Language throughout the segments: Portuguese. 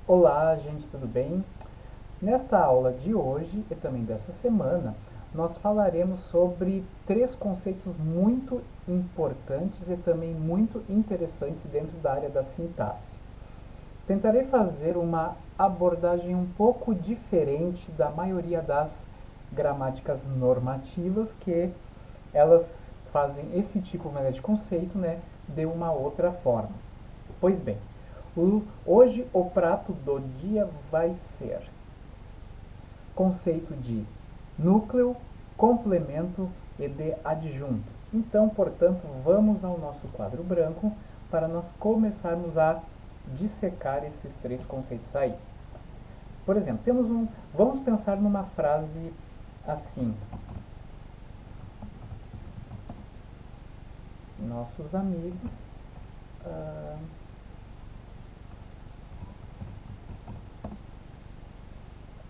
Olá, gente, tudo bem? Nesta aula de hoje e também dessa semana, nós falaremos sobre três conceitos muito importantes e também muito interessantes dentro da área da sintaxe. Tentarei fazer uma abordagem um pouco diferente da maioria das gramáticas normativas, que elas fazem esse tipo de conceito, de uma outra forma. Pois bem, hoje o prato do dia vai ser conceito de núcleo, complemento e de adjunto. Então, portanto, vamos ao nosso quadro branco para nós começarmos a dissecar esses três conceitos aí. Por exemplo, vamos pensar numa frase assim: nossos amigos ah,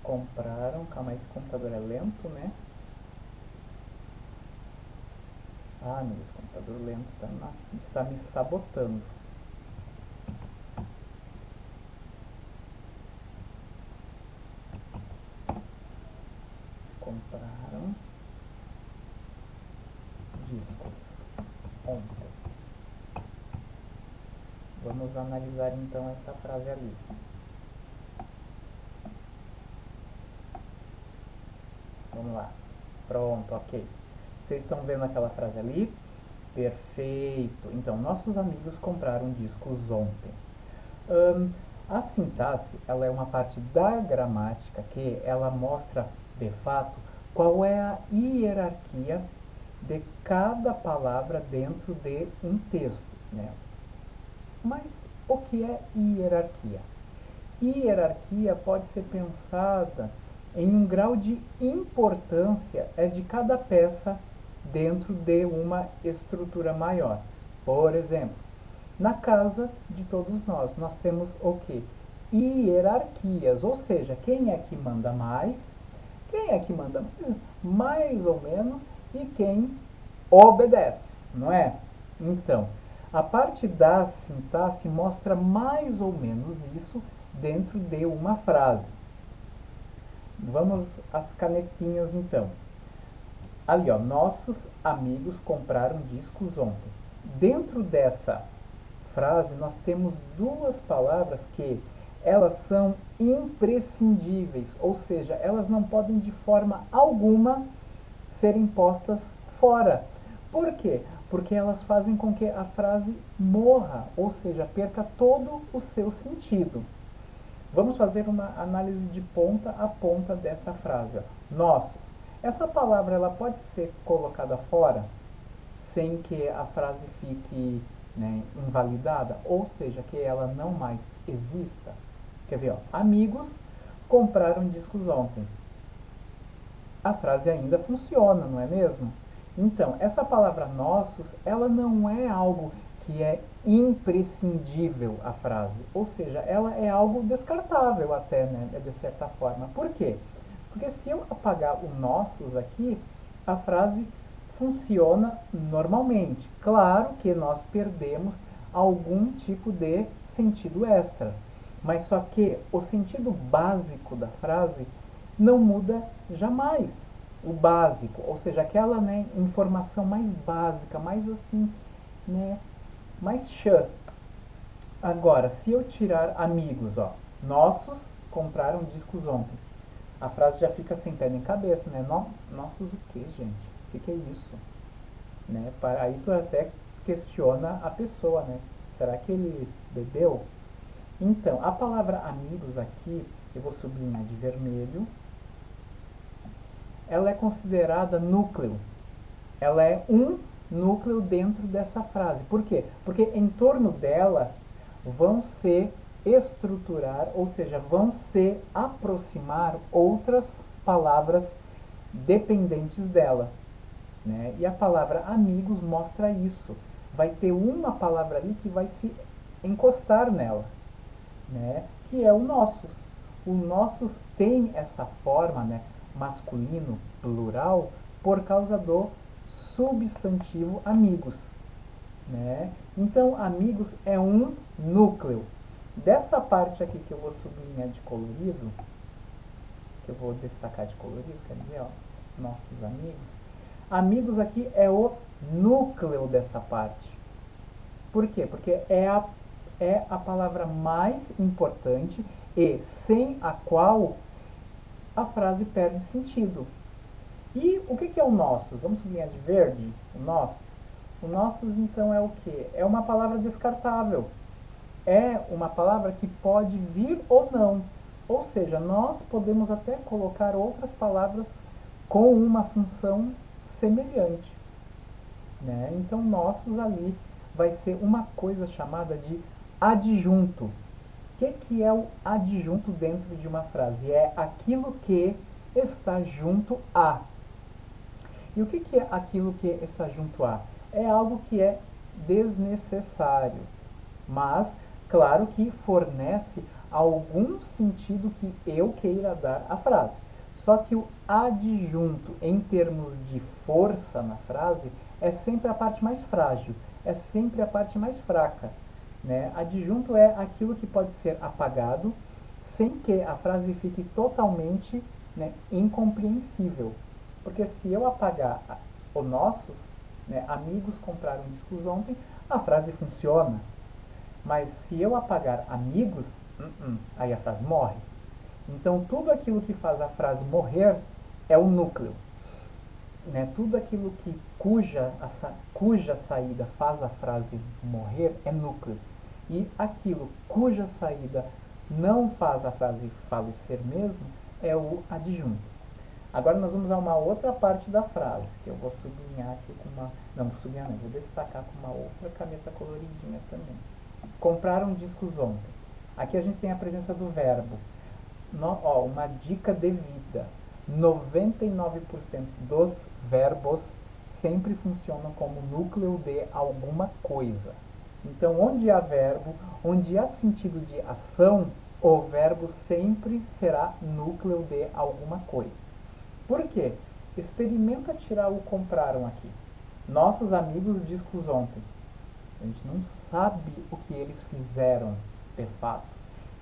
compraram. Calma aí que o computador é lento, né? Ah, meu Deus, o computador lento está me sabotando. Compraram discos ontem. Vamos analisar então essa frase ali. Vamos lá. Pronto, ok. Vocês estão vendo aquela frase ali? Perfeito. Então, nossos amigos compraram discos ontem. Hum, a sintaxe, ela é uma parte da gramática que ela mostra, de fato, qual é a hierarquia de cada palavra dentro de um texto, né? Mas o que é hierarquia? Hierarquia pode ser pensada em um grau de importância de cada peça dentro de uma estrutura maior. Por exemplo, na casa de todos nós temos o que? Hierarquias, ou seja, quem é que manda mais, quem é que manda mais ou menos e quem obedece, não é? Então, a parte da sintaxe mostra mais ou menos isso dentro de uma frase. Vamos às canetinhas então. Ali, ó, nossos amigos compraram discos ontem. Dentro dessa frase, nós temos duas palavras que elas são imprescindíveis, ou seja, elas não podem de forma alguma serem postas fora. Por quê? Porque elas fazem com que a frase morra, ou seja, perca todo o seu sentido. Vamos fazer uma análise de ponta a ponta dessa frase. Ó. Nossos. Essa palavra ela pode ser colocada fora sem que a frase fique, invalidada, ou seja, que ela não mais exista. Quer ver? Ó? Amigos compraram discos ontem. A frase ainda funciona, não é mesmo? Então, essa palavra nossos, ela não é algo que é imprescindível à frase, ou seja, ela é algo descartável até, né, de certa forma. Por quê? Porque se eu apagar o nossos aqui, a frase funciona normalmente. Claro que nós perdemos algum tipo de sentido extra, mas só que o sentido básico da frase não muda jamais. O básico, ou seja, aquela, informação mais básica, mais assim, né, mais chã. Agora, se eu tirar amigos, ó, nossos compraram discos ontem. A frase já fica sem pé nem cabeça, né? Nossos o que, gente? O que é isso? Né? Aí tu até questiona a pessoa, né? Será que ele bebeu? Então, a palavra amigos aqui, eu vou sublinhar de vermelho, ela é considerada núcleo. Ela é um núcleo dentro dessa frase. Por quê? Porque em torno dela vão se estruturar, ou seja, vão se aproximar outras palavras dependentes dela. Né? E a palavra amigos mostra isso. Vai ter uma palavra ali que vai se encostar nela, né? Que é o nossos. O nossos tem essa forma, né, masculino, plural, por causa do substantivo amigos. Né? Então, amigos é um núcleo. Dessa parte aqui que eu vou sublinhar de colorido, que eu vou destacar de colorido, quer dizer, ó, nossos amigos. Amigos aqui é o núcleo dessa parte. Por quê? Porque é a palavra mais importante e sem a qual a frase perde sentido. E o que é o nossos? Vamos sublinhar de verde? O nossos? O nossos, então, é o que? É uma palavra descartável. É uma palavra que pode vir ou não. Ou seja, nós podemos até colocar outras palavras com uma função semelhante. Né? Então, nossos ali vai ser uma coisa chamada de adjunto. O que é o adjunto dentro de uma frase? É aquilo que está junto a. E o que é aquilo que está junto a? É algo que é desnecessário, mas claro que fornece algum sentido que eu queira dar à frase. Só que o adjunto, em termos de força na frase, é sempre a parte mais frágil, é sempre a parte mais fraca. Né? Adjunto é aquilo que pode ser apagado sem que a frase fique totalmente, né, incompreensível. Porque se eu apagar o nossos, né, amigos compraram discos ontem, a frase funciona. Mas se eu apagar amigos, aí a frase morre. Então tudo aquilo que faz a frase morrer é o núcleo. Né? Tudo aquilo que cuja saída faz a frase morrer é núcleo. E aquilo cuja saída não faz a frase falecer mesmo é o adjunto. Agora nós vamos a uma outra parte da frase, que eu vou sublinhar aqui com uma... Não, vou sublinhar não, vou destacar com uma outra caneta coloridinha também. Compraram discos ontem. Aqui a gente tem a presença do verbo. Uma dica de vida. 99% dos verbos sempre funcionam como núcleo de alguma coisa. Então, onde há verbo, onde há sentido de ação, o verbo sempre será núcleo de alguma coisa. Por quê? Experimenta tirar o compraram aqui. Nossos amigos discos ontem. A gente não sabe o que eles fizeram de fato.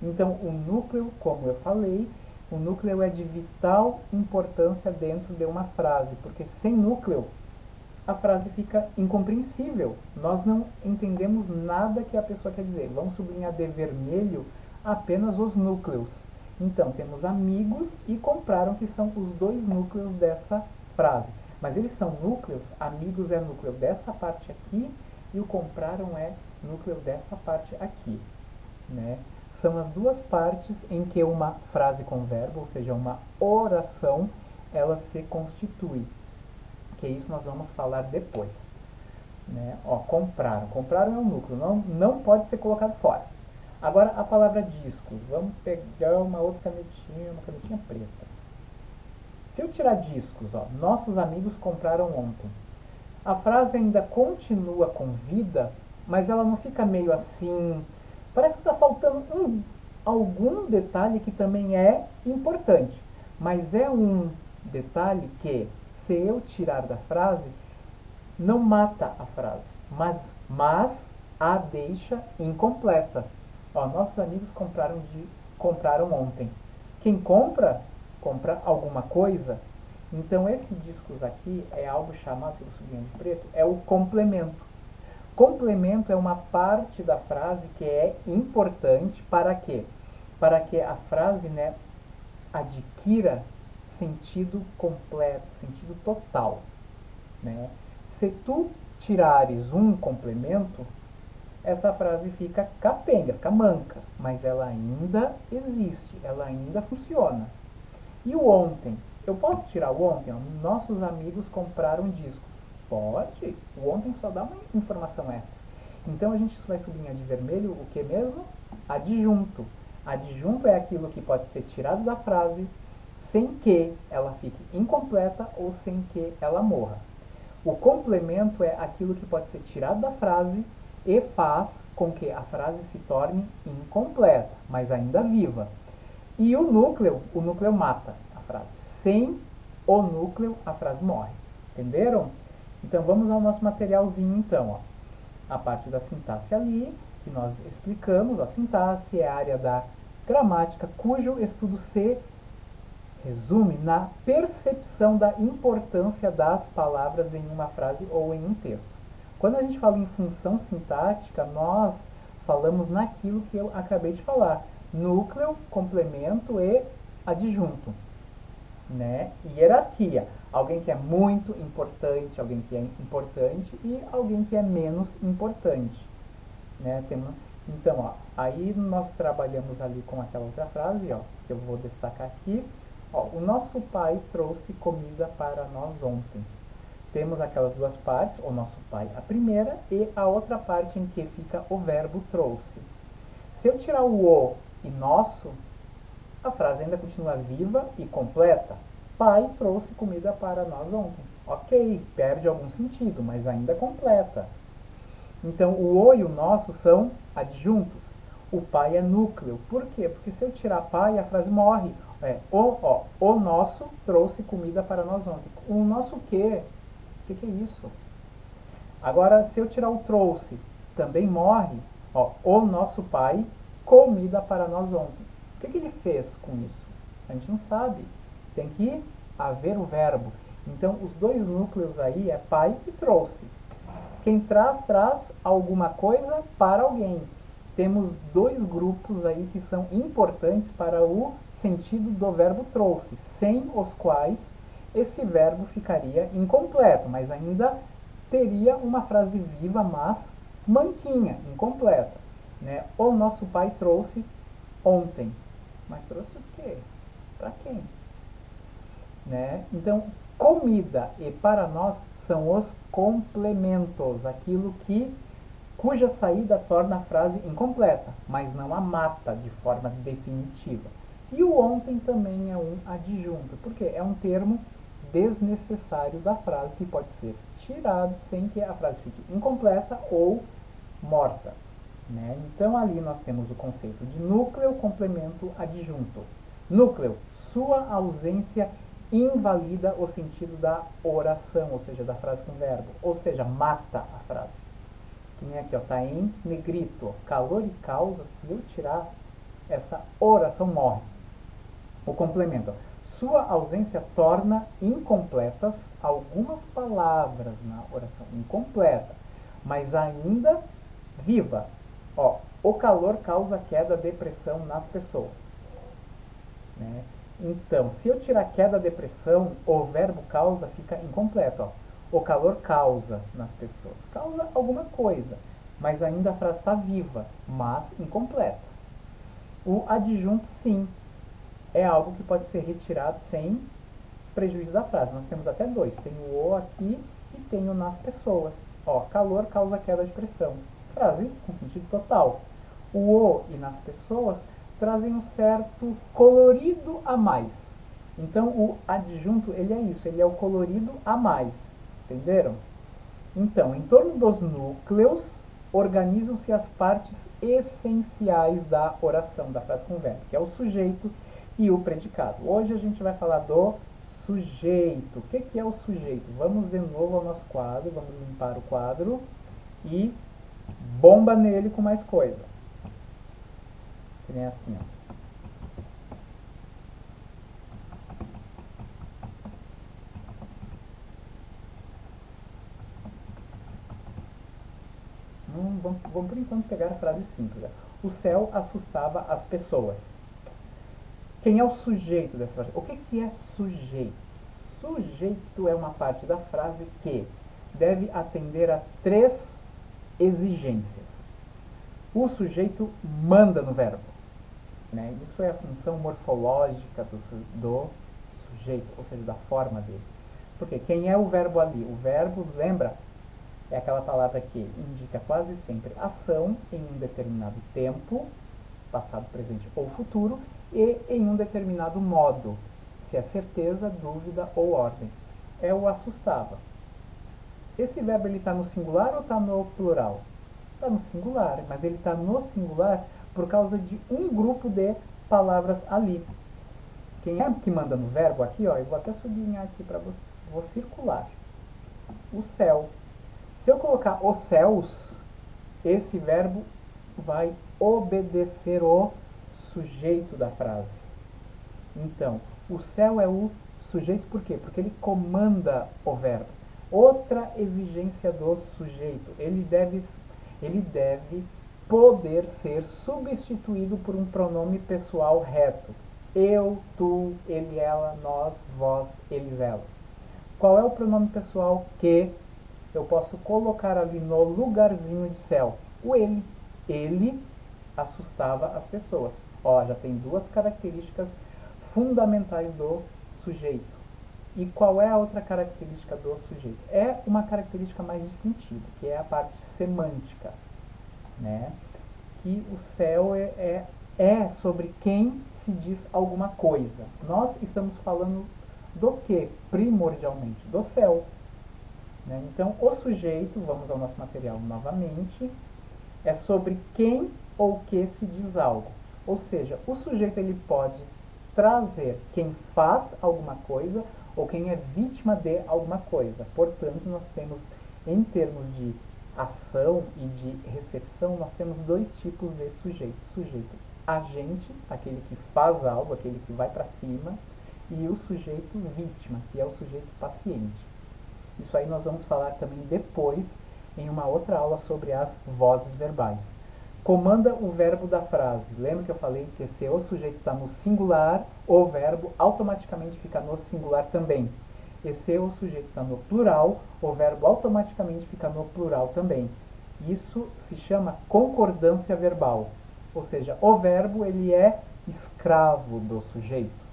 Então, o núcleo, como eu falei, o núcleo é de vital importância dentro de uma frase, porque sem núcleo a frase fica incompreensível. Nós não entendemos nada que a pessoa quer dizer. Vamos sublinhar de vermelho apenas os núcleos. Então, temos amigos e compraram, que são os dois núcleos dessa frase. Mas eles são núcleos, amigos é núcleo dessa parte aqui e o compraram é núcleo dessa parte aqui. Né? São as duas partes em que uma frase com verbo, ou seja, uma oração, ela se constitui. Que isso nós vamos falar depois. Né? Ó, compraram. Compraram é um núcleo, não pode ser colocado fora. Agora a palavra discos. Vamos pegar uma outra canetinha, uma canetinha preta. Se eu tirar discos, ó, nossos amigos compraram ontem. A frase ainda continua com vida, mas ela não fica meio assim. Parece que está faltando algum detalhe que também é importante. Mas é um detalhe que, se eu tirar da frase, não mata a frase, mas a deixa incompleta. Ó, nossos amigos compraram ontem. Quem compra, compra alguma coisa. Então esse discos aqui é algo chamado, pelo sublinho de preto, é o complemento. Complemento é uma parte da frase que é importante para quê? Para que a frase, né, adquira sentido completo, sentido total. Né? Se tu tirares um complemento, essa frase fica capenga, fica manca, mas ela ainda existe, ela ainda funciona. E o ontem? Eu posso tirar o ontem? Ó, nossos amigos compraram discos. Pode. O ontem só dá uma informação extra. Então a gente vai sublinhar de vermelho o que mesmo? Adjunto. Adjunto é aquilo que pode ser tirado da frase sem que ela fique incompleta ou sem que ela morra. O complemento é aquilo que pode ser tirado da frase e faz com que a frase se torne incompleta, mas ainda viva. E o núcleo mata a frase. Sem o núcleo, a frase morre. Entenderam? Então vamos ao nosso materialzinho então. Ó. A parte da sintaxe ali, que nós explicamos. A sintaxe é a área da gramática cujo estudo se resume na percepção da importância das palavras em uma frase ou em um texto. Quando a gente fala em função sintática, nós falamos naquilo que eu acabei de falar: núcleo, complemento e adjunto, né? Hierarquia: alguém que é muito importante, alguém que é importante e alguém que é menos importante, né? Então, ó, aí nós trabalhamos ali com aquela outra frase, ó, que eu vou destacar aqui. Ó, o nosso pai trouxe comida para nós ontem. Temos aquelas duas partes, o nosso pai, a primeira, e a outra parte em que fica o verbo trouxe. Se eu tirar o e nosso, a frase ainda continua viva e completa. Pai trouxe comida para nós ontem. Ok, perde algum sentido, mas ainda completa. Então, o e o nosso são adjuntos. O pai é núcleo. Por quê? Porque se eu tirar pai, a frase morre. O nosso trouxe comida para nós ontem. O nosso quê? O que é isso? Agora, se eu tirar o trouxe, também morre. Ó, o nosso pai comida para nós ontem. O que ele fez com isso? A gente não sabe. Tem que haver o verbo. Então, os dois núcleos aí é pai e trouxe. Quem traz alguma coisa para alguém. Temos dois grupos aí que são importantes para o sentido do verbo trouxe, sem os quais esse verbo ficaria incompleto, mas ainda teria uma frase viva, mas manquinha, incompleta. Né? O nosso pai trouxe ontem. Mas trouxe o quê? Para quem? Né? Então, comida e para nós são os complementos, aquilo cuja saída torna a frase incompleta, mas não a mata de forma definitiva. E o ontem também é um adjunto, porque é um termo desnecessário da frase que pode ser tirado sem que a frase fique incompleta ou morta. Né? Então ali nós temos o conceito de núcleo, complemento, adjunto. Núcleo: sua ausência invalida o sentido da oração, ou seja, da frase com verbo, ou seja, mata a frase. Que nem aqui, ó, tá em negrito, calor e causa, se eu tirar, essa oração morre. O complemento: sua ausência torna incompletas algumas palavras na oração, incompleta, mas ainda viva. Ó, o calor causa queda, depressão nas pessoas. Né? Então, se eu tirar queda, depressão, o verbo causa fica incompleto. Ó. O calor causa nas pessoas. Causa alguma coisa, mas ainda a frase está viva, mas incompleta. O adjunto, sim, é algo que pode ser retirado sem prejuízo da frase. Nós temos até dois. Tem o aqui e tem o nas pessoas. Ó, calor causa queda de pressão. Frase com sentido total. O e nas pessoas trazem um certo colorido a mais. Então, o adjunto, ele é isso. Ele é o colorido a mais. Entenderam? Então, em torno dos núcleos, organizam-se as partes essenciais da oração, da frase com verbo, que é o sujeito e o predicado. Hoje a gente vai falar do sujeito. O que é o sujeito? Vamos de novo ao nosso quadro, vamos limpar o quadro e bomba nele com mais coisa. Que nem assim, ó. Vamos por enquanto pegar a frase simples. O céu assustava as pessoas. Quem é o sujeito dessa frase? O que é sujeito? Sujeito é uma parte da frase que deve atender a três exigências. O sujeito manda no verbo. Né? Isso é a função morfológica do sujeito, ou seja, da forma dele. Porque quem é o verbo ali? O verbo, lembra? É aquela palavra que indica quase sempre ação em um determinado tempo, passado, presente ou futuro, e em um determinado modo, se é certeza, dúvida ou ordem. É o assustava. Esse verbo está no singular ou está no plural? Está no singular, mas ele está no singular por causa de um grupo de palavras ali. Quem é que manda no verbo aqui? Ó, eu vou até sublinhar aqui para você. Vou circular. O céu. Se eu colocar os céus, esse verbo vai obedecer o sujeito da frase. Então, o céu é o sujeito por quê? Porque ele comanda o verbo. Outra exigência do sujeito, ele deve poder ser substituído por um pronome pessoal reto. Eu, tu, ele, ela, nós, vós, eles, elas. Qual é o pronome pessoal que eu posso colocar ali no lugarzinho de céu? O ele. Ele assustava as pessoas. Ó, já tem duas características fundamentais do sujeito. E qual é a outra característica do sujeito? É uma característica mais de sentido, que é a parte semântica, né? Que o céu é sobre quem se diz alguma coisa. Nós estamos falando do que, primordialmente? Do céu. Né? Então, o sujeito, vamos ao nosso material novamente, é sobre quem ou que se diz algo. Ou seja, o sujeito ele pode trazer quem faz alguma coisa ou quem é vítima de alguma coisa. Portanto, nós temos, em termos de ação e de recepção, nós temos dois tipos de sujeito. Sujeito agente, aquele que faz algo, aquele que vai para cima, e o sujeito vítima, que é o sujeito paciente. Isso aí nós vamos falar também depois, em uma outra aula sobre as vozes verbais. Comanda o verbo da frase. Lembra que eu falei que se o sujeito está no singular, o verbo automaticamente fica no singular também. E se o sujeito está no plural, o verbo automaticamente fica no plural também. Isso se chama concordância verbal. Ou seja, o verbo ele é escravo do sujeito.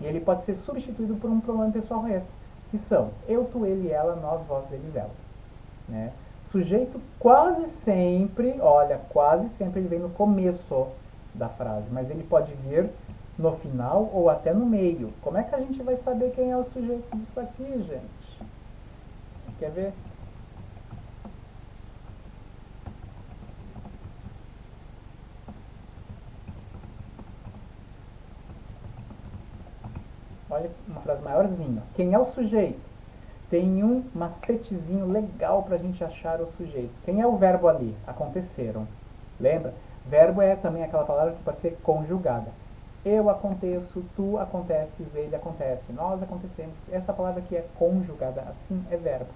E ele pode ser substituído por um pronome pessoal reto, que são eu, tu, ele, ela, nós, vós, eles, elas. Né? Sujeito quase sempre, olha, quase sempre ele vem no começo da frase, mas ele pode vir no final ou até no meio. Como é que a gente vai saber quem é o sujeito disso aqui, gente? Quer ver? Olha uma frase maiorzinha. Quem é o sujeito? Tem um macetezinho legal para a gente achar o sujeito. Quem é o verbo ali? Aconteceram. Lembra? Verbo é também aquela palavra que pode ser conjugada. Eu aconteço, tu aconteces, ele acontece, nós acontecemos. Essa palavra aqui é conjugada, assim é verbo.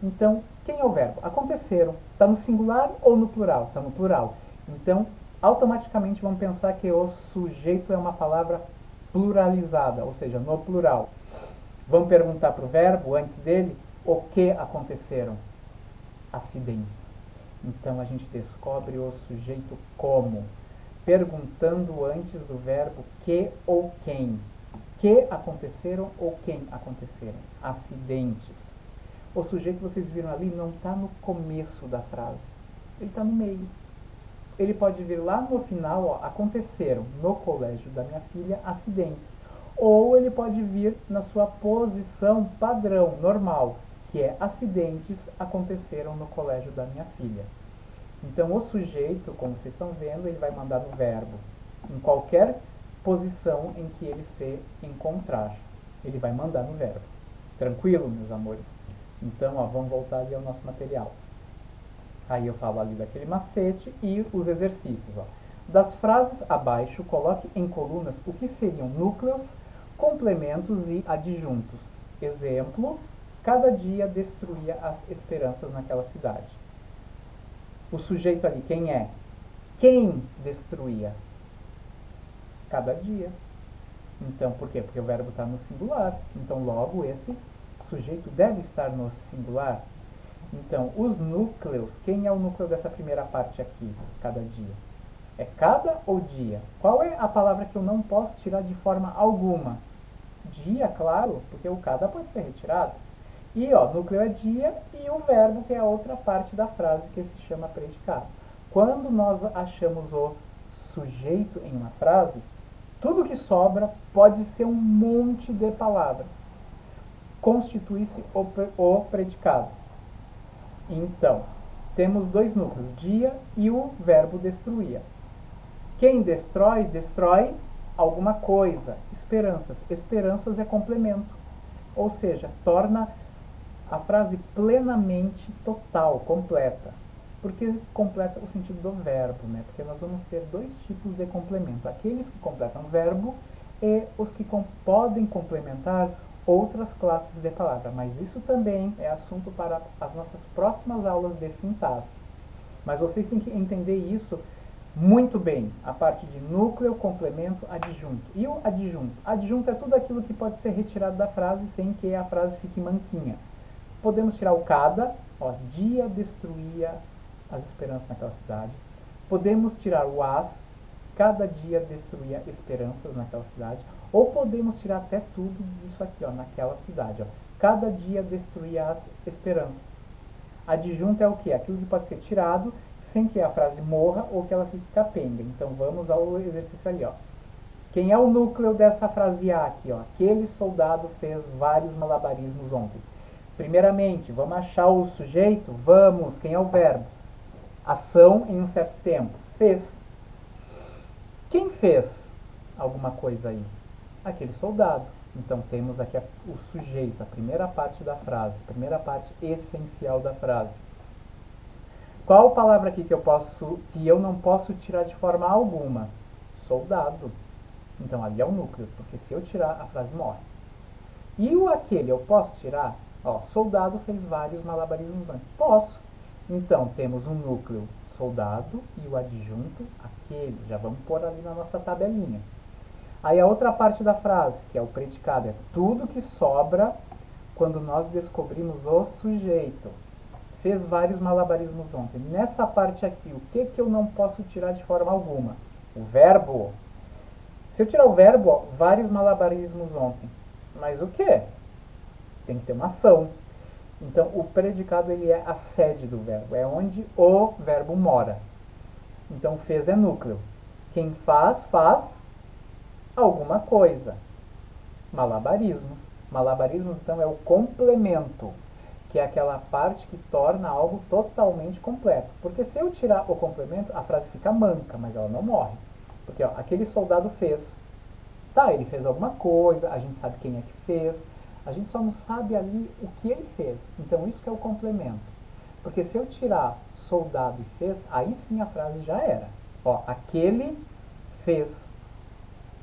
Então, quem é o verbo? Aconteceram. Está no singular ou no plural? Está no plural. Então, automaticamente vamos pensar que o sujeito é uma palavra pluralizada, ou seja, no plural. Vamos perguntar para o verbo, antes dele, o que aconteceram? Acidentes. Então a gente descobre o sujeito como? Perguntando antes do verbo que ou quem. Que aconteceram ou quem aconteceram? Acidentes. O sujeito, vocês viram ali, não está no começo da frase. Ele está no meio. Ele pode vir lá no final, ó, aconteceram no colégio da minha filha acidentes. Ou ele pode vir na sua posição padrão, normal, que é acidentes aconteceram no colégio da minha filha. Então o sujeito, como vocês estão vendo, ele vai mandar no verbo, em qualquer posição em que ele se encontrar. Ele vai mandar no verbo. Tranquilo, meus amores? Então, ó, vamos voltar ali ao nosso material. Aí eu falo ali daquele macete e os exercícios. Ó. Das frases abaixo, coloque em colunas o que seriam núcleos, complementos e adjuntos. Exemplo, cada dia destruía as esperanças naquela cidade. O sujeito ali, quem é? Quem destruía? Cada dia. Então, por quê? Porque o verbo está no singular. Então, logo, esse sujeito deve estar no singular. Então, os núcleos, quem é o núcleo dessa primeira parte aqui, cada dia? É cada ou dia? Qual é a palavra que eu não posso tirar de forma alguma? Dia, claro, porque o cada pode ser retirado. E, ó, núcleo é dia e o verbo, que é a outra parte da frase que se chama predicado. Quando nós achamos o sujeito em uma frase, tudo que sobra pode ser um monte de palavras. Constitui-se o predicado. Então, temos dois núcleos, dia e o verbo destruía. Quem destrói, destrói alguma coisa. Esperanças. Esperanças é complemento. Ou seja, torna a frase plenamente total, completa. porque completa o sentido do verbo, né? Porque nós vamos ter dois tipos de complemento. Aqueles que completam o verbo e os que podem complementar outras classes de palavra. Mas isso também é assunto para as nossas próximas aulas de sintaxe. Mas vocês têm que entender isso muito bem, a parte de núcleo, complemento, adjunto. E o adjunto? Adjunto é tudo aquilo que pode ser retirado da frase sem que a frase fique manquinha. Podemos tirar o cada, ó, dia destruía as esperanças naquela cidade. Podemos tirar o as, cada dia destruía esperanças naquela cidade. Ou podemos tirar até tudo disso aqui, ó, naquela cidade. Ó. Cada dia destruía as esperanças. Adjunto é o que? Aquilo que pode ser tirado sem que a frase morra ou que ela fique capenga. Então vamos ao exercício ali. Ó. Quem é o núcleo dessa frase A aqui? Ó? Aquele soldado fez vários malabarismos ontem. Primeiramente, vamos achar o sujeito? Vamos. Quem é o verbo? Ação em um certo tempo. Fez. Quem fez alguma coisa aí? Aquele soldado. Então temos aqui o sujeito, a primeira parte da frase, a primeira parte essencial da frase. Qual palavra aqui que eu não posso tirar de forma alguma? Soldado. Então ali é o núcleo, porque se eu tirar, a frase morre. E o aquele eu posso tirar? Ó, soldado fez vários malabarismos antes. Posso. Então temos um núcleo soldado e o adjunto aquele. Já vamos pôr ali na nossa tabelinha. Aí a outra parte da frase, que é o predicado, é tudo que sobra quando nós descobrimos o sujeito. Fez vários malabarismos ontem. Nessa parte aqui, o que eu não posso tirar de forma alguma? O verbo. Se eu tirar o verbo, ó, vários malabarismos ontem. Mas o que? Tem que ter uma ação. Então, o predicado ele é a sede do verbo. É onde o verbo mora. Então, fez é núcleo. Quem faz, faz alguma coisa. Malabarismos. Malabarismos, então, é o complemento, que é aquela parte que torna algo totalmente completo. Porque se eu tirar o complemento, a frase fica manca, mas ela não morre. Porque ó, aquele soldado fez. Tá, ele fez alguma coisa, a gente sabe quem é que fez, a gente só não sabe ali o que ele fez. Então isso que é o complemento. Porque se eu tirar soldado e fez, aí sim a frase já era. Ó, aquele fez.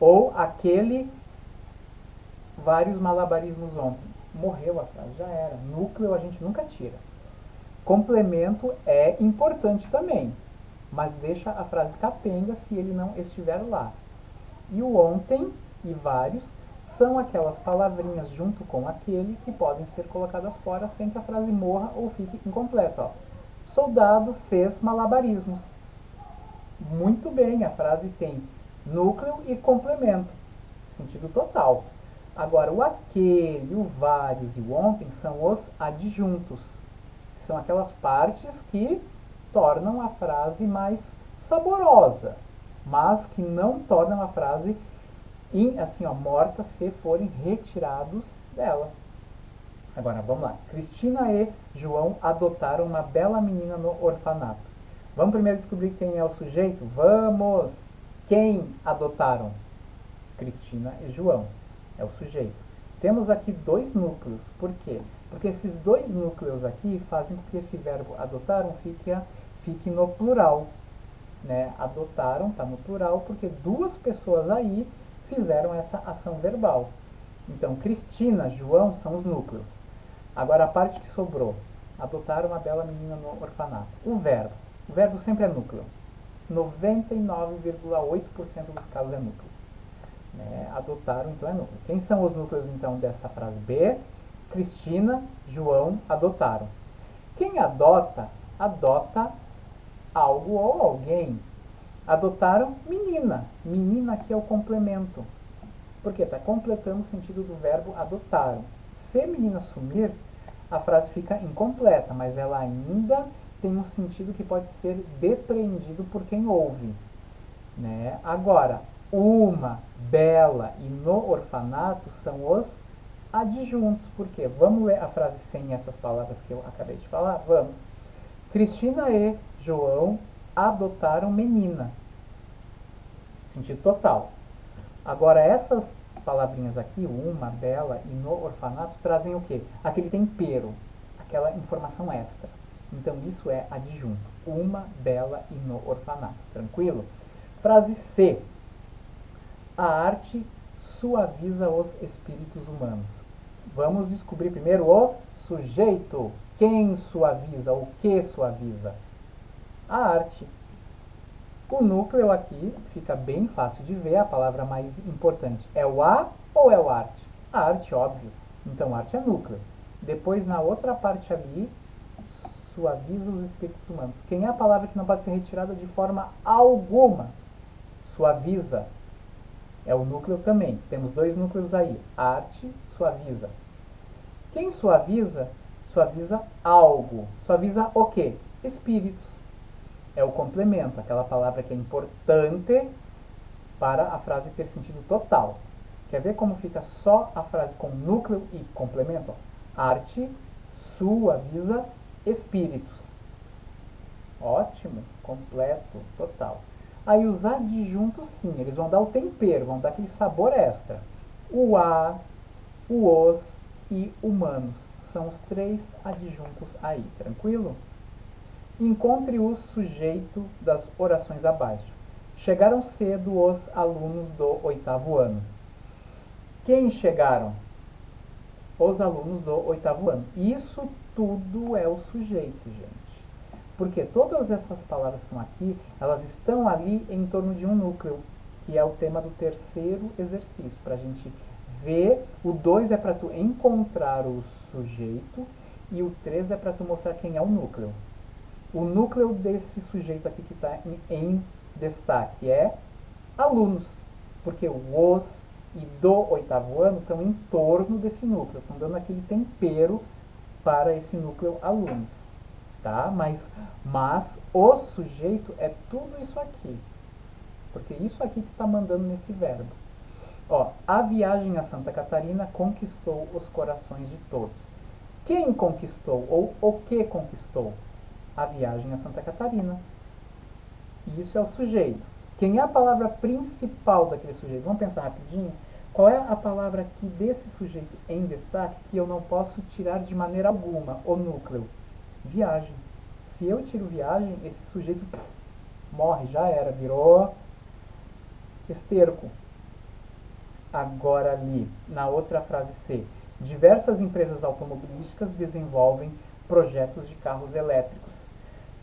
Ou aquele vários malabarismos ontem. Morreu a frase, já era. Núcleo a gente nunca tira. Complemento é importante também, mas deixa a frase capenga se ele não estiver lá. E o ontem e vários são aquelas palavrinhas junto com aquele que podem ser colocadas fora sem que a frase morra ou fique incompleta. Ó. Soldado fez malabarismos. Muito bem, a frase tem núcleo e complemento, sentido total. Agora, o aquele, o vários e o ontem são os adjuntos. São aquelas partes que tornam a frase mais saborosa, mas que não tornam a frase assim, ó, morta se forem retirados dela. Agora, vamos lá. Cristina e João adotaram uma bela menina no orfanato. Vamos primeiro descobrir quem é o sujeito? Vamos! Quem adotaram? Cristina e João. É o sujeito. Temos aqui dois núcleos. Por quê? Porque esses dois núcleos aqui fazem com que esse verbo adotaram fique no plural. Né? Adotaram está no plural porque duas pessoas aí fizeram essa ação verbal. Então, Cristina, João são os núcleos. Agora, a parte que sobrou. Adotaram uma bela menina no orfanato. O verbo sempre é núcleo. 99,8% dos casos é núcleo. Né? Adotaram, então é núcleo. Quem são os núcleos, então, dessa frase B? Cristina, João, adotaram. Quem adota, adota algo ou alguém. Adotaram menina. Menina aqui é o complemento. Porque está completando o sentido do verbo adotaram. Se menina sumir, a frase fica incompleta, mas ela ainda tem um sentido que pode ser depreendido por quem ouve. Né? Agora, uma, bela e no orfanato são os adjuntos. Por quê? Vamos ler a frase sem essas palavras que eu acabei de falar? Vamos. Cristina e João adotaram menina. Sentido total. Agora, essas palavrinhas aqui, uma, bela e no orfanato, trazem o quê? Aquele tempero, aquela informação extra. Então, isso é adjunto. Uma bela e no orfanato. Tranquilo? Frase C. A arte suaviza os espíritos humanos. Vamos descobrir primeiro o sujeito. Quem suaviza? O que suaviza? A arte. O núcleo aqui fica bem fácil de ver. A palavra mais importante é o a ou é o arte? A arte, óbvio. Então, arte é núcleo. Depois, na outra parte ali, suaviza os espíritos humanos. Quem é a palavra que não pode ser retirada de forma alguma? Suaviza. É o núcleo também. Temos dois núcleos aí. Arte, suaviza. Quem suaviza? Suaviza algo. Suaviza o quê? Espíritos. É o complemento, aquela palavra que é importante para a frase ter sentido total. Quer ver como fica só a frase com núcleo e complemento? Arte suaviza espíritos. Ótimo, completo, total. Aí os adjuntos, sim, eles vão dar o tempero, vão dar aquele sabor extra. O a, o os e humanos são os três adjuntos aí, tranquilo? Encontre o sujeito das orações abaixo. Chegaram cedo os alunos do 8º ano. Quem chegaram? Os alunos do 8º ano. Isso tudo é o sujeito, gente. Porque todas essas palavras que estão aqui, elas estão ali em torno de um núcleo, que é o tema do terceiro exercício, para a gente ver. O 2 é para tu encontrar o sujeito e o 3 é para tu mostrar quem é o núcleo. O núcleo desse sujeito aqui que está em destaque é alunos, porque os e do 8º ano estão em torno desse núcleo, estão dando aquele tempero para esse núcleo alunos, tá? Mas o sujeito é tudo isso aqui, porque isso aqui que está mandando nesse verbo. Ó, a viagem a Santa Catarina conquistou os corações de todos. Quem conquistou ou o que conquistou? A viagem a Santa Catarina. Isso é o sujeito. Quem é a palavra principal daquele sujeito? Vamos pensar rapidinho. Qual é a palavra aqui desse sujeito em destaque que eu não posso tirar de maneira alguma? O núcleo. Viagem. Se eu tiro viagem, esse sujeito morre, já era, virou esterco. Agora ali, na outra frase C. Diversas empresas automobilísticas desenvolvem projetos de carros elétricos.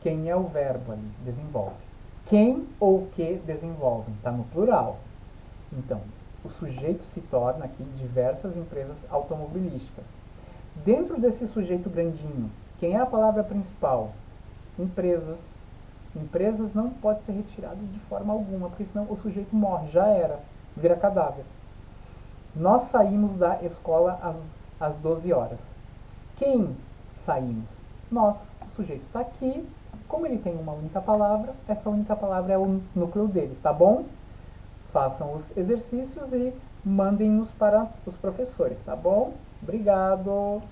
Quem é o verbo ali? Desenvolve. Quem ou que desenvolvem? Está no plural. Então, o sujeito se torna aqui diversas empresas automobilísticas. Dentro desse sujeito grandinho, quem é a palavra principal? Empresas. Empresas não pode ser retirado de forma alguma, porque senão o sujeito morre, já era, vira cadáver. Nós saímos da escola às 12 horas. Quem saímos? Nós. O sujeito está aqui. Como ele tem uma única palavra, essa única palavra é o núcleo dele, tá bom? Façam os exercícios e mandem-nos para os professores, tá bom? Obrigado!